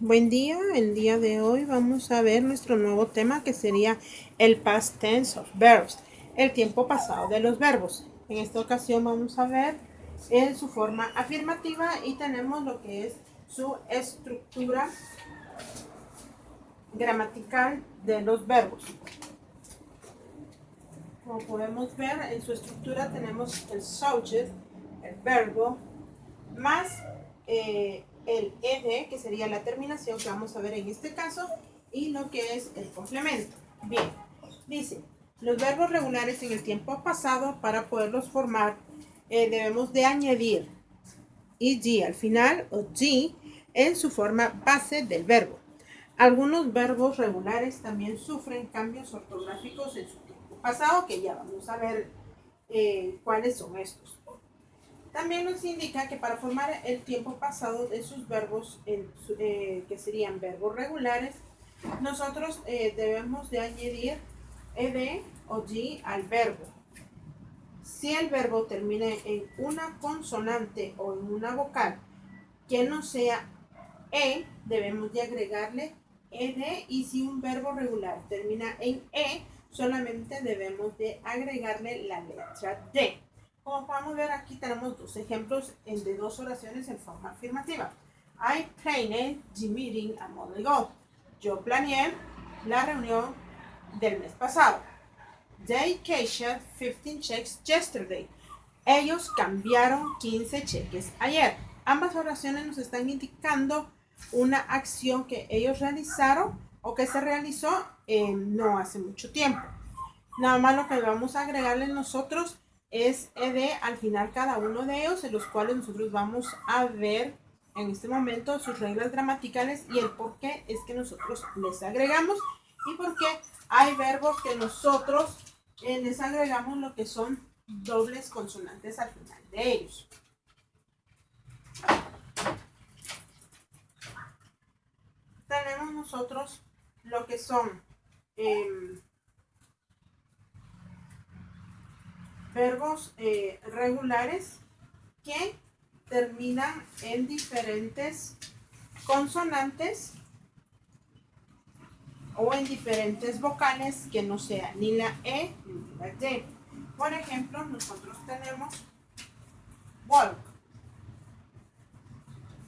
Buen día, el día de hoy vamos a ver nuestro nuevo tema que sería el past tense of verbs, el tiempo pasado de los verbos. En esta ocasión vamos a ver en su forma afirmativa y tenemos lo que es su estructura gramatical de los verbos. Como podemos ver en su estructura tenemos el subject, el verbo, más el ed, que sería la terminación que vamos a ver en este caso, y lo que es el complemento. Bien, dice, los verbos regulares en el tiempo pasado, para poderlos formar, debemos de añadir ed al final o g en su forma base del verbo. Algunos verbos regulares también sufren cambios ortográficos en su tiempo pasado, que ya vamos a ver cuáles son estos. También nos indica que para formar el tiempo pasado de sus verbos, que serían verbos regulares, nosotros debemos de añadir ed o g al verbo. Si el verbo termina en una consonante o en una vocal que no sea debemos de agregarle ed, y si un verbo regular termina en solamente debemos de agregarle la letra d. Como podemos ver, aquí tenemos dos ejemplos de dos oraciones en forma afirmativa. I planned the meeting a month ago. Yo planeé la reunión del mes pasado. They cashed 15 checks yesterday. Ellos cambiaron 15 cheques ayer. Ambas oraciones nos están indicando una acción que ellos realizaron o que se realizó no hace mucho tiempo. Nada más lo que vamos a agregarle nosotros es ed al final cada uno de ellos, en los cuales nosotros vamos a ver en este momento sus reglas gramaticales y el por qué es que nosotros les agregamos y por qué hay verbos que nosotros les agregamos lo que son dobles consonantes al final de ellos. Tenemos nosotros lo que son verbos regulares que terminan en diferentes consonantes o en diferentes vocales que no sea ni la e ni la d. Por ejemplo, nosotros tenemos walk.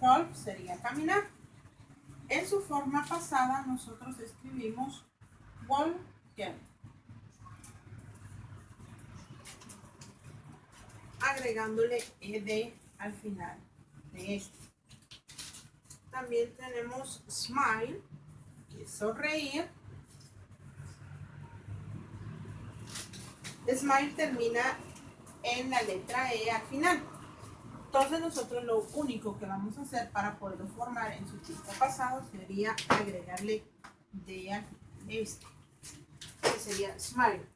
Walk sería caminar. En su forma pasada nosotros escribimos walker, agregándole ed al final de esto. También tenemos smile, que es sonreír. Smile termina en la letra e al final. Entonces nosotros lo único que vamos a hacer para poderlo formar en su tiempo pasado sería agregarle de a este, que sería smile.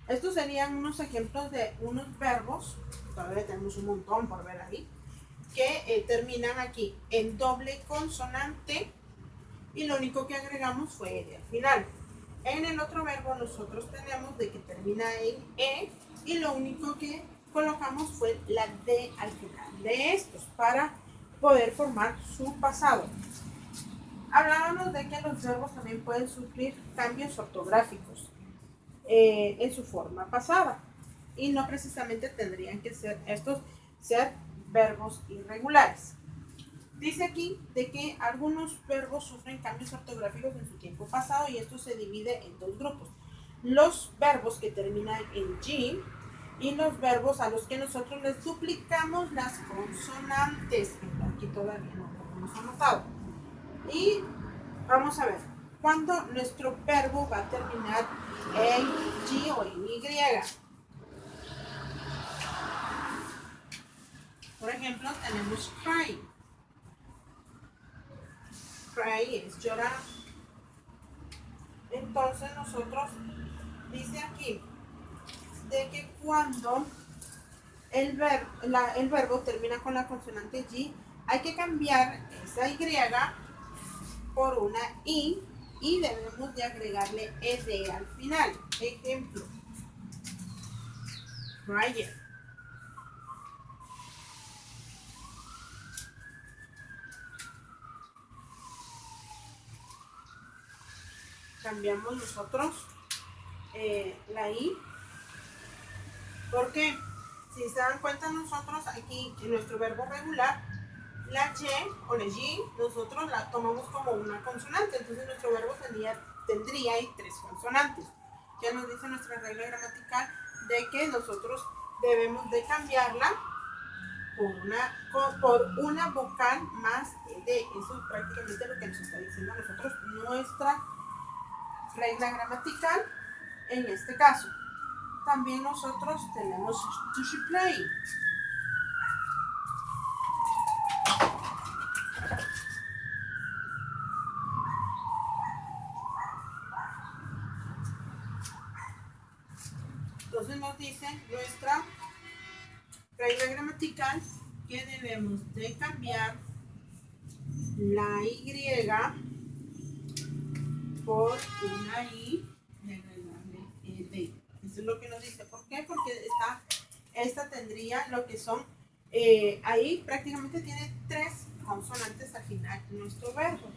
Estos serían unos ejemplos de unos verbos, todavía tenemos un montón por ver ahí, que terminan aquí en doble consonante y lo único que agregamos fue ed al final. En el otro verbo nosotros tenemos de que termina en y lo único que colocamos fue la d al final de estos para poder formar su pasado. Hablábamos de que los verbos también pueden sufrir cambios ortográficos en su forma pasada y no precisamente tendrían que ser estos ser verbos irregulares. Dice aquí de que algunos verbos sufren cambios ortográficos en su tiempo pasado y esto se divide en dos grupos. Los verbos que terminan en G y los verbos a los que nosotros les duplicamos las consonantes. Aquí todavía no lo hemos anotado. Y vamos a ver, cuando nuestro verbo va a terminar en G o en Y. Por ejemplo, tenemos cry. Cry es llorar. Entonces nosotros, dice aquí, de que cuando el verbo termina con la consonante G, hay que cambiar esa Y por una I y debemos de agregarle ed al final. Ejemplo, Ryan. cambiamos nosotros la I. ¿Por qué? Si se dan cuenta, nosotros aquí en nuestro verbo regular, la Y o la Y, nosotros la tomamos como una consonante. Entonces nuestro verbo tendría ahí 3 consonantes. Ya nos dice nuestra regla gramatical de que nosotros debemos de cambiarla por una vocal más de. Eso es prácticamente lo que nos está diciendo a nosotros nuestra regla gramatical en este caso. También nosotros tenemos to she play. Entonces nos dice nuestra regla gramatical que debemos de cambiar la Y por una I y agregarle ED. Eso es lo que nos dice. ¿Por qué? Porque esta tendría lo que son, ahí prácticamente tiene 3 consonantes al final de nuestro verbo.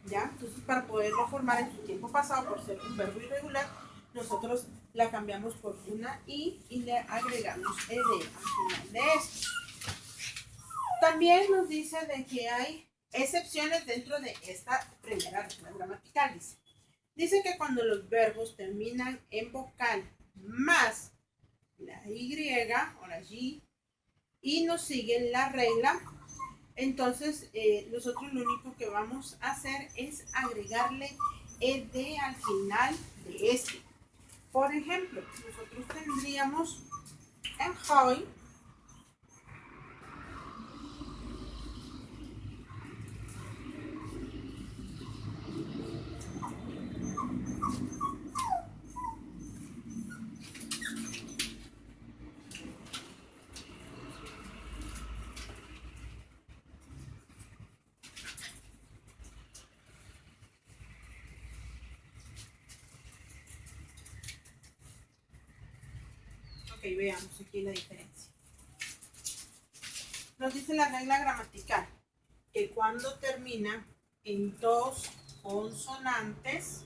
¿Ya? Entonces, para poderlo formar en su tiempo pasado, por ser un verbo irregular, nosotros la cambiamos por una I y le agregamos ED al final de esto. También nos dice de que hay excepciones dentro de esta primera regla gramatical. Dice que cuando los verbos terminan en vocal más la Y o la Y nos siguen la regla, entonces nosotros lo único que vamos a hacer es agregarle ED al final de este. Por ejemplo, nosotros tendríamos en hoy Ok, veamos aquí la diferencia. Nos dice la regla gramatical que cuando termina en 2 consonantes,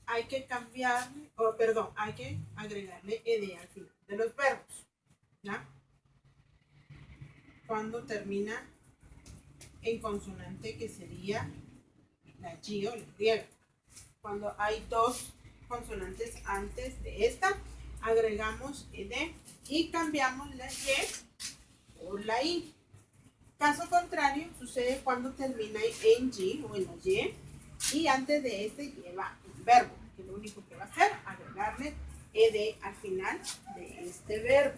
hay que cambiar, hay que agregarle ED al final de los verbos, ¿ya? Cuando termina en consonante, que sería la Y o la Y. Cuando hay 2 consonantes antes de esta, agregamos ED y cambiamos la Y por la I. Caso contrario, sucede cuando termina en Y o en la y antes de este lleva un verbo, que lo único que va a hacer es agregarle ED al final de este verbo.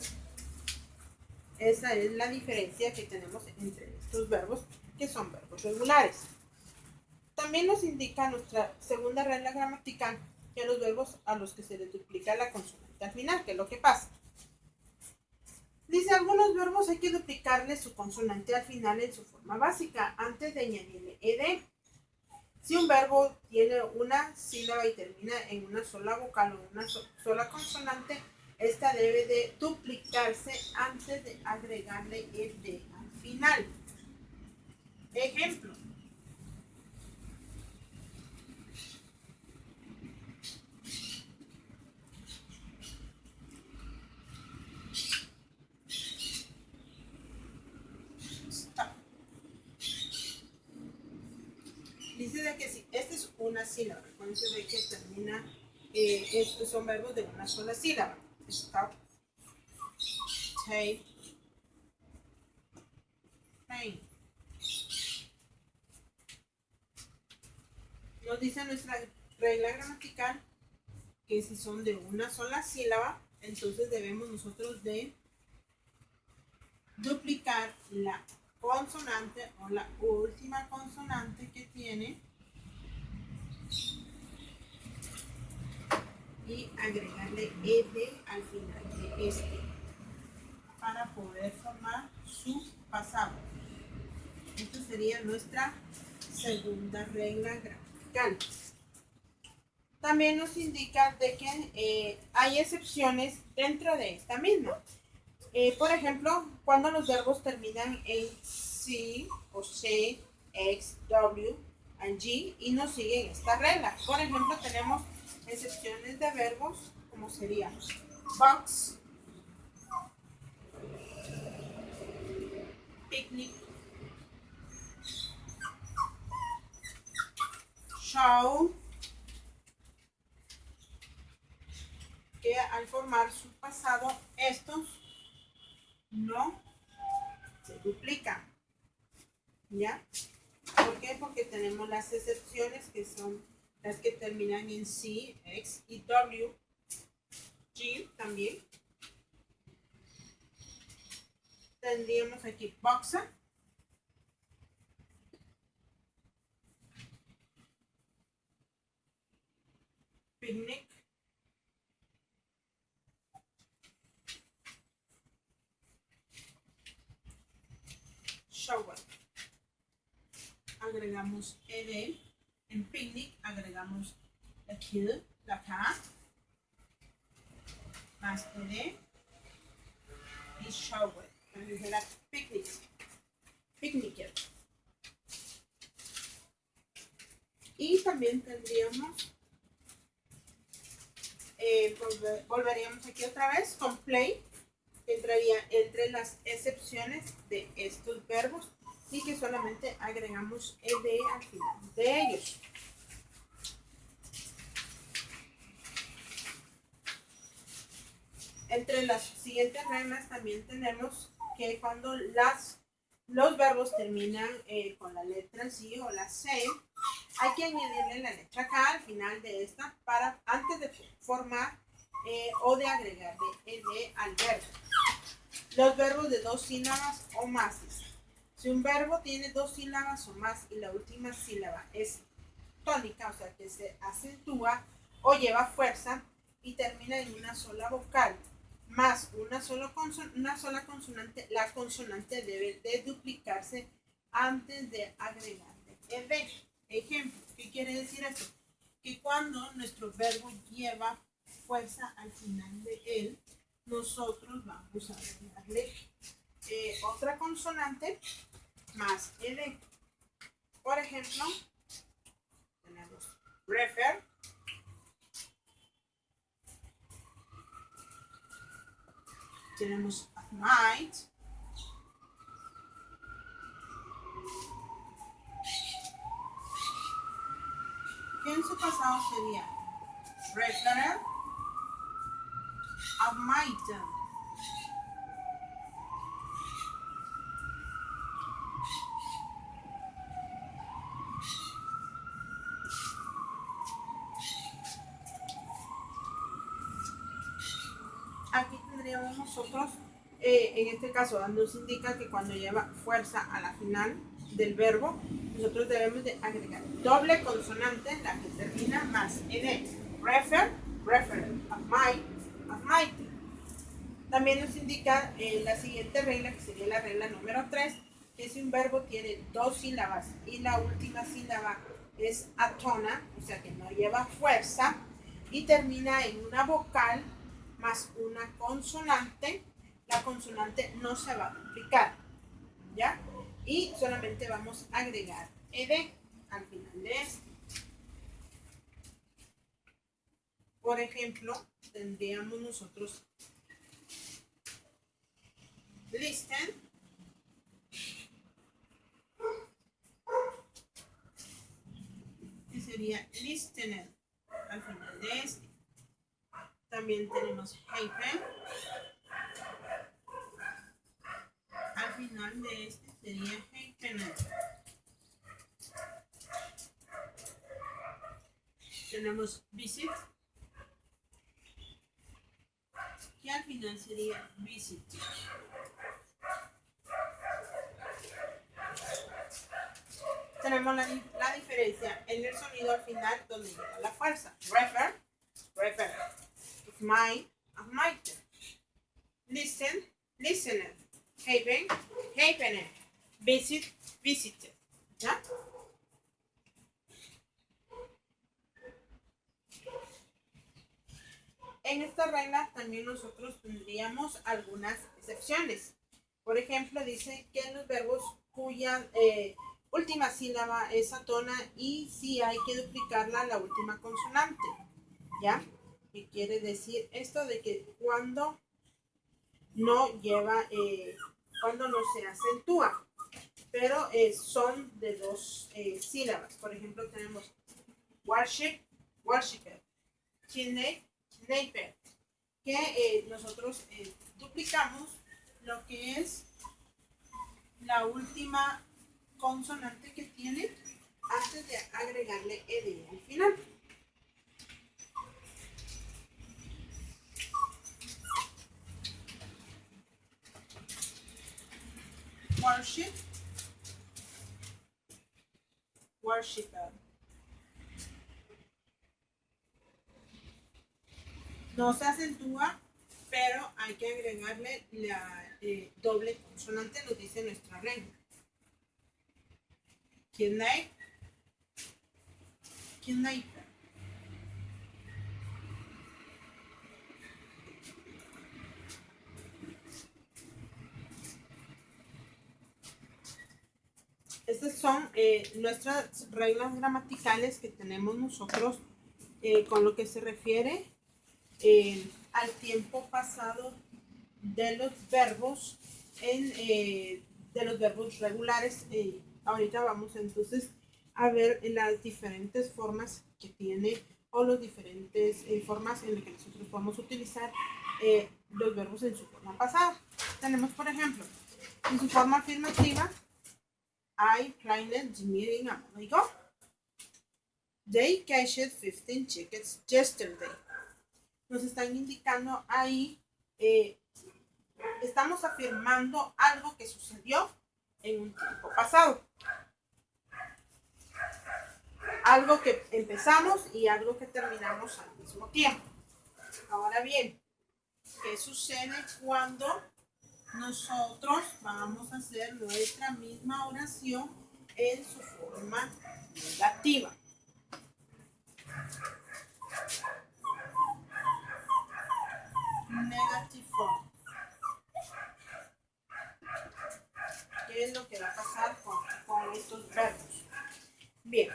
Esa es la diferencia que tenemos entre estos verbos, que son verbos regulares. También nos indica nuestra segunda regla gramatical que los verbos a los que se les duplica la consonante al final, que es lo que pasa. Dice, algunos verbos hay que duplicarle su consonante al final en su forma básica antes de añadirle ED. Si un verbo tiene una sílaba y termina en una sola vocal o una sola consonante, esta debe de duplicarse antes de agregarle ED al final. Ejemplo. Dice de que si esta es una sílaba, recuerden de que termina, estos son verbos de una sola sílaba. Stop, take, train. Nos dice nuestra regla gramatical que si son de una sola sílaba, entonces debemos nosotros de duplicar la consonante o la última consonante que tiene y agregarle ED al final de este para poder formar su pasado. Esta sería nuestra segunda regla gramatical. También nos indica de que hay excepciones dentro de esta misma. Por ejemplo, cuando los verbos terminan en C o C, X, W and G y no siguen esta regla. Por ejemplo, tenemos excepciones de verbos como sería box, picnic, show, que al formar su pasado estos no se duplican. ¿Ya? ¿Por qué? Porque tenemos las excepciones que son las que terminan en C, X y W, G también. Tendríamos aquí boxer, picnic, shower. Agregamos ed, en picnic agregamos la Q, la K, más ed y shower. Entonces era picnic, picnicker. Y también tendríamos, volveríamos aquí otra vez con play, que entraría entre las excepciones de estos verbos y que solamente agregamos ed al final de ellos. Entre las siguientes reglas también tenemos que cuando los verbos terminan con la letra C o la C, hay que añadirle la letra K al final de esta para antes de formar o de agregarle ed al verbo. Los verbos de 2 sílabas o más. Si un verbo tiene 2 sílabas o más y la última sílaba es tónica, o sea que se acentúa o lleva fuerza y termina en una sola vocal más una sola consonante, la consonante debe de duplicarse antes de agregarle ed. Ejemplo, ¿qué quiere decir esto? Que cuando nuestro verbo lleva fuerza al final de él, nosotros vamos a agregarle otra consonante más ed. Por ejemplo, tenemos refer, tenemos might, que en su pasado sería referer, might. Aquí tendríamos nosotros, en este caso, nos indica que cuando lleva fuerza a la final del verbo, nosotros debemos de agregar doble consonante, la que termina más ed. Refer, refer, might. También nos indica la siguiente regla, que sería la regla número 3, que si un verbo tiene 2 sílabas y la última sílaba es atona, o sea que no lleva fuerza, y termina en una vocal más una consonante, la consonante no se va a duplicar, ¿ya? Y solamente vamos a agregar ed al final de esto. Por ejemplo, tendríamos nosotros listen, que sería listener al final de este. También tenemos happen, al final de este sería happener. Tenemos visit, que al final sería visit. Tenemos la diferencia en el sonido al final donde lleva la fuerza. Refer, might, listen, listener, happener, visit, visited. ¿Ya? En en esta regla también nosotros tendríamos algunas excepciones. Por ejemplo, dice que en los verbos cuya última sílaba es atona y si hay que duplicarla la última consonante. ¿Ya? ¿Qué quiere decir esto? De que cuando no lleva, cuando no se acentúa, pero son de dos sílabas. Por ejemplo, tenemos worship, worshiper, chine, chineper, que nosotros duplicamos lo que es la última consonante que tiene antes de agregarle ed al final. Worship, worshiper. No se acentúa, pero hay que agregarle la doble consonante, nos dice nuestra regla. Kidney, kidnapper. Estas son nuestras reglas gramaticales que tenemos nosotros con lo que se refiere al tiempo pasado de los verbos de los verbos regulares. Ahorita vamos entonces a ver las diferentes formas que tiene o las diferentes formas en las que nosotros podemos utilizar los verbos en su forma pasada. Tenemos, por ejemplo, en su forma afirmativa, I planted the meeting a month ago. They cashed 15 tickets yesterday. Nos están indicando ahí, estamos afirmando algo que sucedió en un tiempo pasado. Algo que empezamos y algo que terminamos al mismo tiempo. Ahora bien, ¿qué sucede cuando nosotros vamos a hacer nuestra misma oración en su forma negativa? Negative form. ¿Qué es lo que va a pasar con estos verbos? Bien,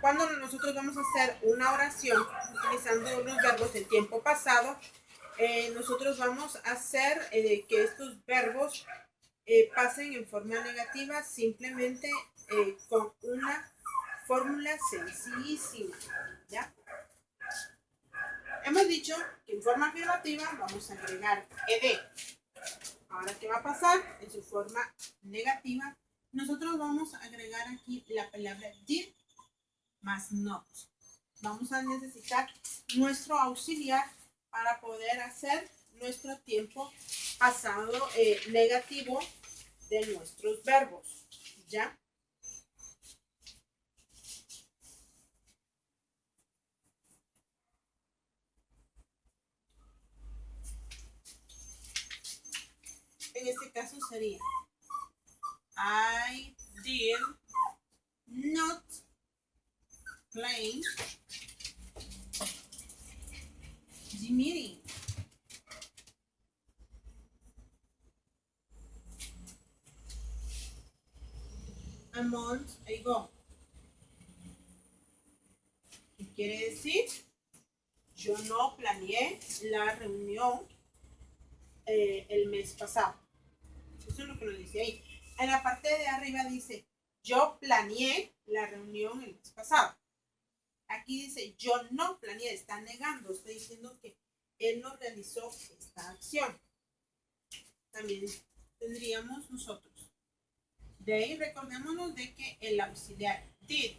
cuando nosotros vamos a hacer una oración utilizando los verbos del tiempo pasado, nosotros vamos a hacer que estos verbos pasen en forma negativa simplemente con una fórmula sencillísima, ¿ya? Hemos dicho que en forma afirmativa vamos a agregar ed. Ahora, ¿qué va a pasar? En su forma negativa, nosotros vamos a agregar aquí la palabra did más not. Vamos a necesitar nuestro auxiliar para poder hacer nuestro tiempo pasado negativo de nuestros verbos, ¿ya? En este caso sería I did not plan the meeting. A month ago. ¿Qué quiere decir? Yo no planeé la reunión el mes pasado. Eso es lo que nos dice ahí. En la parte de arriba dice, yo planeé la reunión el mes pasado. Aquí dice, yo no planeé, está negando, está diciendo que él no realizó esta acción. También tendríamos nosotros. De ahí recordémonos de que el auxiliar did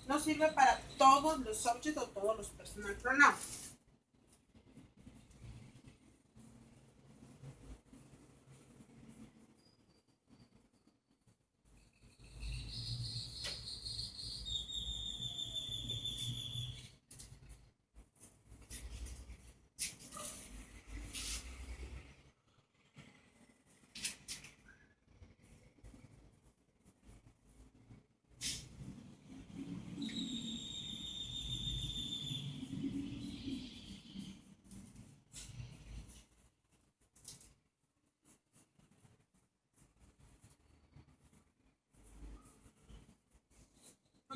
no sirve para todos los subjects o todos los personal pronouns.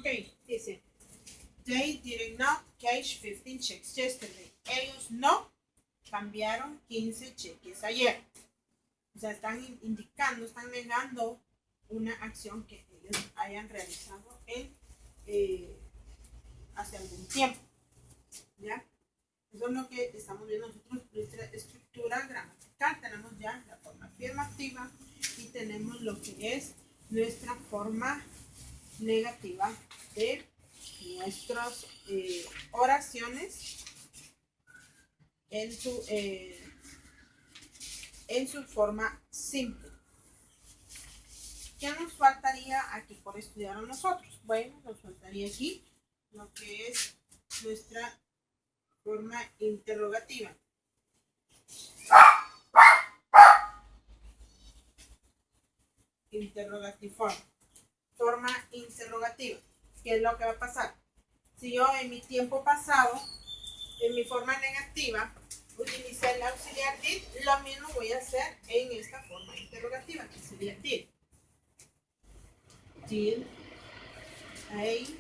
Ok, dice, they did not cash 15 checks yesterday. Ellos no cambiaron 15 cheques ayer. O sea, están indicando, están negando una acción que ellos hayan realizado hace algún tiempo. ¿Ya? Eso es lo que estamos viendo nosotros, nuestra estructura gramatical. Tenemos ya la forma afirmativa y tenemos lo que es nuestra forma negativa de nuestras oraciones en su forma simple. ¿Qué nos faltaría aquí por estudiar a nosotros? Bueno, nos faltaría aquí lo que es nuestra forma interrogativa. Interrogativo. Forma interrogativa. ¿Qué es lo que va a pasar? Si yo en mi tiempo pasado, en mi forma negativa, utilicé el auxiliar did, lo mismo voy a hacer en esta forma interrogativa, que sería did. Did I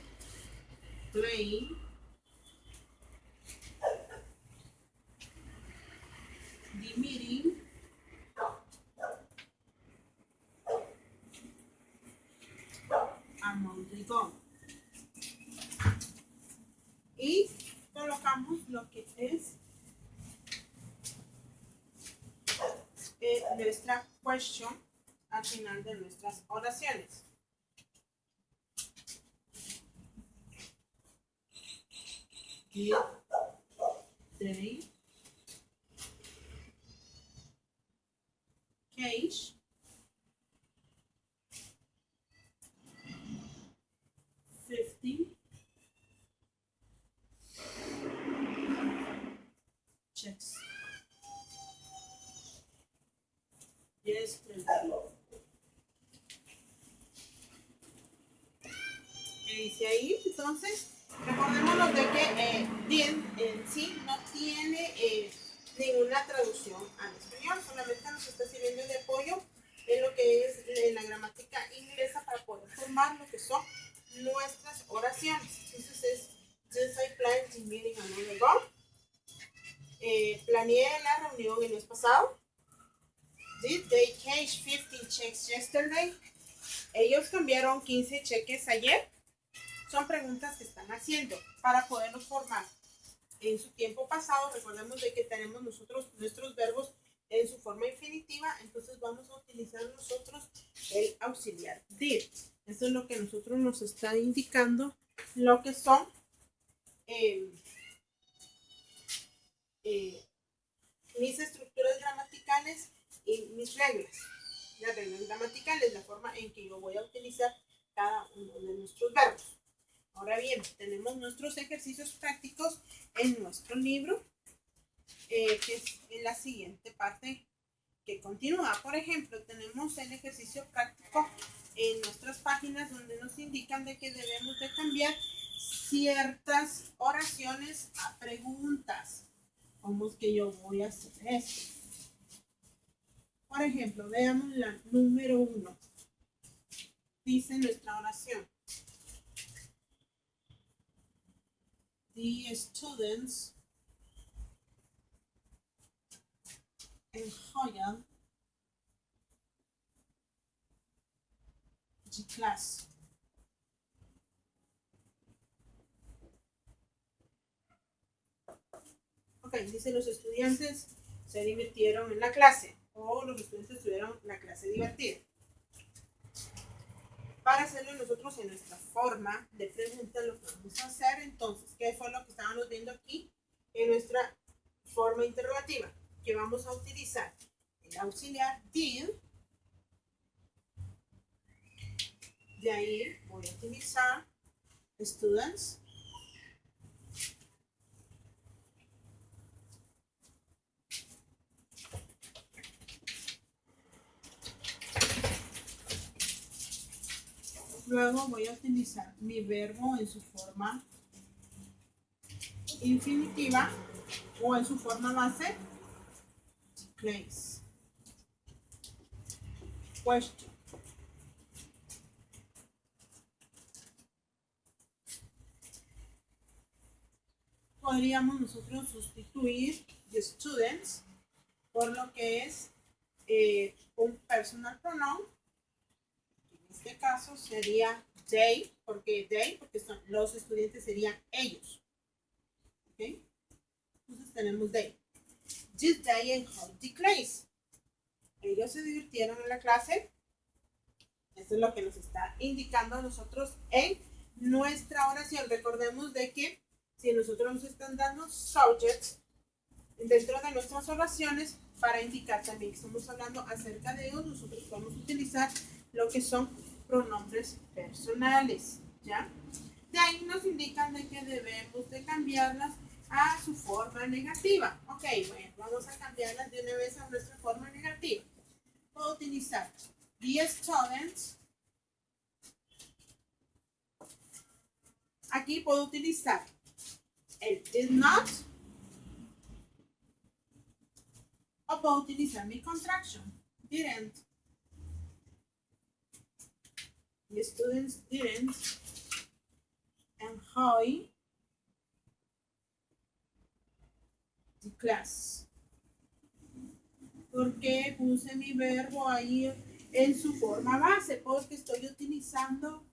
play the meeting a month ago? Y colocamos lo que es nuestra question al final de nuestras oraciones. Did they cash 50 checks yesterday? ¿Qué dice ahí? Entonces, recordémonos de que did en sí no tiene ninguna traducción al español, solamente nos está sirviendo de apoyo en lo que es en la gramática inglesa para poder formar lo que son nuestras oraciones. Entonces es just I planned the meeting a month ago. Planeé la reunión el mes pasado. Did they cash 15 checks yesterday? Ellos cambiaron 15 cheques ayer. Son preguntas que están haciendo para podernos formar en su tiempo pasado. Recordemos de que tenemos nosotros nuestros verbos en su forma infinitiva, entonces vamos a utilizar nosotros el auxiliar did. Eso es lo que nosotros nos está indicando lo que son mis estructuras gramaticales y mis reglas. Las reglas gramaticales, la forma en que yo voy a utilizar cada uno de nuestros verbos. Ahora bien, tenemos nuestros ejercicios prácticos en nuestro libro, que es en la siguiente parte que continúa. Por ejemplo, tenemos el ejercicio práctico en nuestras páginas donde nos indican de que debemos de cambiar ciertas oraciones a preguntas. ¿Cómo es que yo voy a hacer esto? Por ejemplo, veamos la número 1. Dice nuestra oración: The students enjoyed the class. Ok, dice los estudiantes se divirtieron en la clase, o los estudiantes tuvieron la clase divertida. Para hacerlo nosotros en nuestra forma de pregunta, lo que vamos a hacer entonces, ¿qué fue lo que estábamos viendo aquí en nuestra forma interrogativa? Que vamos a utilizar el auxiliar did. De ahí voy a utilizar students. Luego voy a utilizar mi verbo en su forma infinitiva o en su forma base. Place. Question. podríamos nosotros sustituir the students por lo que es un personal pronoun. En este caso sería they, porque los estudiantes serían ellos. ¿Okay? Entonces tenemos they. This day enjoyed the class. Ellos se divirtieron en la clase. Eso es lo que nos está indicando a nosotros en nuestra oración. Recordemos de que si nosotros nos están dando subjects dentro de nuestras oraciones para indicar también que estamos hablando acerca de ellos, nosotros podemos utilizar lo que son pronombres personales, ¿ya? De ahí nos indican de que debemos de cambiarlas a su forma negativa. Ok, bueno, vamos a cambiarlas de una vez a nuestra forma negativa. Puedo utilizar the students. Aquí puedo utilizar el did not. O puedo utilizar mi contraction, didn't. The students didn't enjoy the class. ¿Por qué puse mi verbo ahí en su forma base? Porque estoy utilizando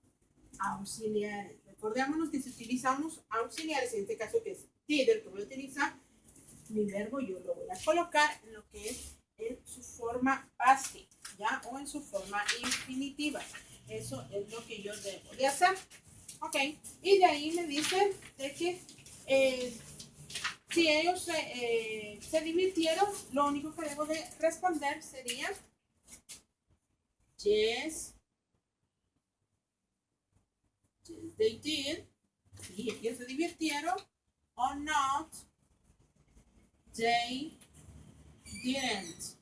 auxiliares. Recordémonos que si utilizamos auxiliares, en este caso que es did, el que voy a utilizar, mi verbo yo lo voy a colocar en lo que es en su forma base, ¿ya? O en su forma infinitiva. Eso es lo que yo debo de hacer. Ok, y de ahí me dicen de que si ellos se divirtieron, lo único que debo de responder sería yes, they did, y ellos se divirtieron, or not, they didn't.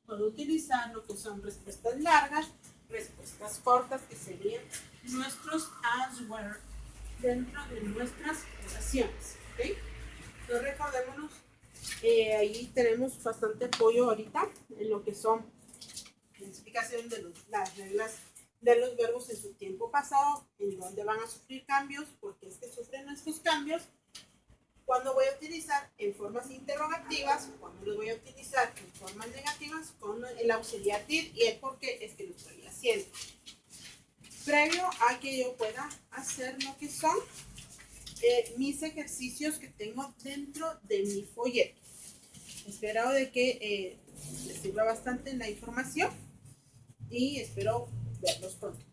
Puedo utilizar lo que son respuestas largas, respuestas cortas, que serían nuestros answer dentro de nuestras oraciones. ¿Okay? Entonces recordémonos, ahí tenemos bastante apoyo ahorita en lo que son la explicación de las reglas de los verbos en su tiempo pasado, en donde van a sufrir cambios, porque es que sufren estos cambios. Cuando voy a utilizar en formas interrogativas, cuando los voy a utilizar en formas negativas con el auxiliar did, y es porque es que lo estoy haciendo. Previo a que yo pueda hacer lo que son mis ejercicios que tengo dentro de mi folleto. Espero de que les sirva bastante la información y espero verlos pronto.